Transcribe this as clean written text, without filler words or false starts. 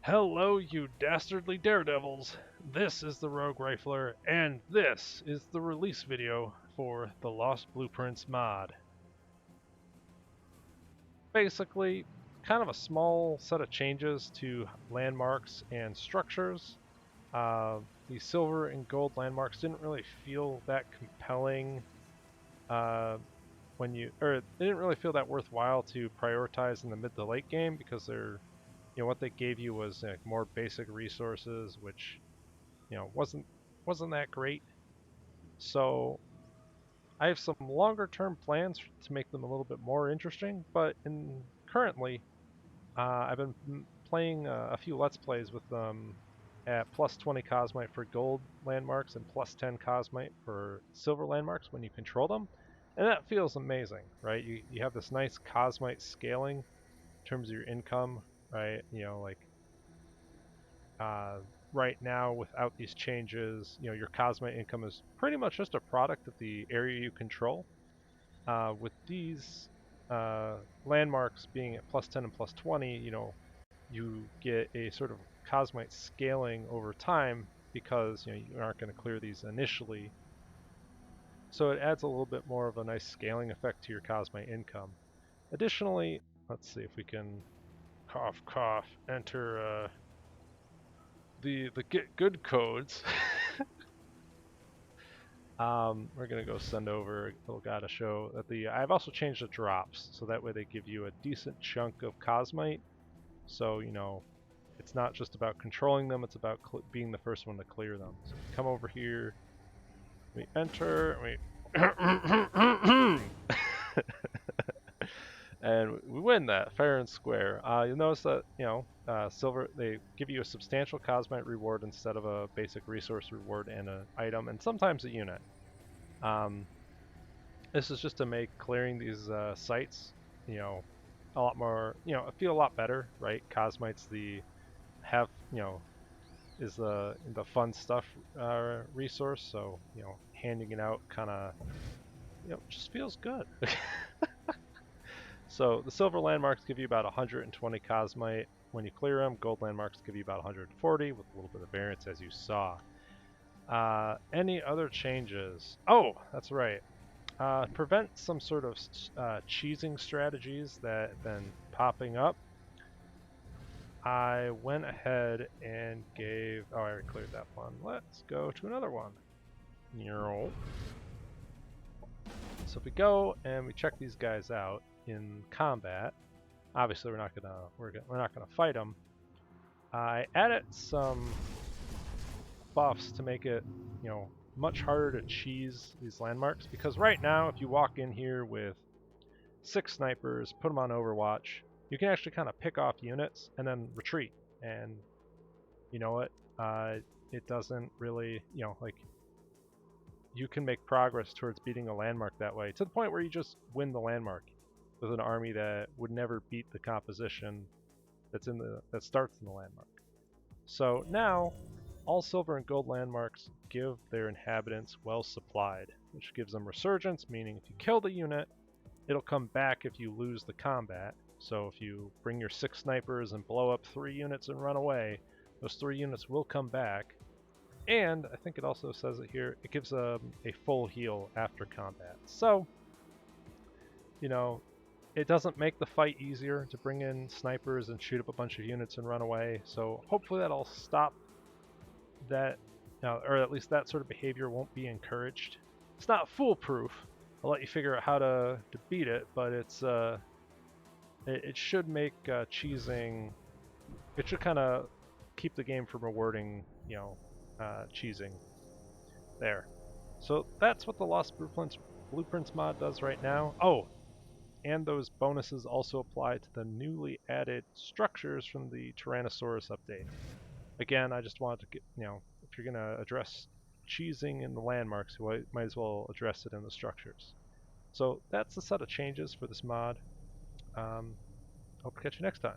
Hello, you dastardly daredevils! This is the Roguerifler, and this is the release video for the Lost Blueprints mod. Basically, kind of a small set of changes to landmarks and structures. The silver and gold landmarks didn't really feel that compelling they didn't really feel that worthwhile to prioritize in the mid to late game because what they gave you was more basic resources, which wasn't that great. So I have some longer term plans to make them a little bit more interesting. But currently, I've been playing a few Let's Plays with them at plus 20 cosmite for gold landmarks and plus 10 cosmite for silver landmarks when you control them. And that feels amazing, right? You have this nice cosmite scaling in terms of your income, right? Uh, right now, without these changes, your cosmite income is pretty much just a product of the area you control. With these uh, landmarks being at plus 10 and plus 20, you get a sort of cosmite scaling over time because you aren't going to clear these initially. So it adds a little bit more of a nice scaling effect to your cosmite income. Additionally, let's see if we can cough cough enter the get good codes. We're gonna go send over a little guy to show that I've also changed the drops so that way they give you a decent chunk of cosmite. So it's not just about controlling them; it's about being the first one to clear them. So we come over here, we enter, and we win that fair and square. You'll notice that silver, they give you a substantial cosmite reward instead of a basic resource reward and an item, and sometimes a unit. Um, this is just to make clearing these sites, a lot more, feel a lot better, right? Cosmite's have, is the fun stuff resource, so handing it out kind of, just feels good. So the silver landmarks give you about 120 cosmite when you clear them. Gold landmarks give you about 140 with a little bit of variance, as you saw. Any other changes? Oh, that's right. Prevent some sort of cheesing strategies that have been popping up. I went ahead and gave... Oh, I already cleared that one. Let's go to another one. So if we go and we check these guys out in combat, obviously we're not gonna fight them. I added some buffs to make it, much harder to cheese these landmarks, because right now if you walk in here with 6 snipers, put them on Overwatch, you can actually kind of pick off units and then retreat, and you know what, it doesn't really, you can make progress towards beating a landmark that way, to the point where you just win the landmark with an army that would never beat the composition that starts in the landmark. So now all silver and gold landmarks give their inhabitants well supplied, which gives them resurgence, meaning if you kill the unit, it'll come back if you lose the combat. So if you bring your 6 snipers and blow up 3 units and run away, those 3 units will come back. And I think it also says it here, it gives a full heal after combat. So, it doesn't make the fight easier to bring in snipers and shoot up a bunch of units and run away. So hopefully that'll stop that, or at least that sort of behavior won't be encouraged. It's not foolproof. I'll let you figure out how to beat it, but it should make cheesing. It should kind of keep the game from rewarding, cheesing. There. So that's what the Lost Blueprints mod does right now. Oh, and those bonuses also apply to the newly added structures from the Tyrannosaurus update. Again, I just wanted to get, if you're going to address cheesing in the landmarks, you might as well address it in the structures. So that's the set of changes for this mod. Hope to catch you next time.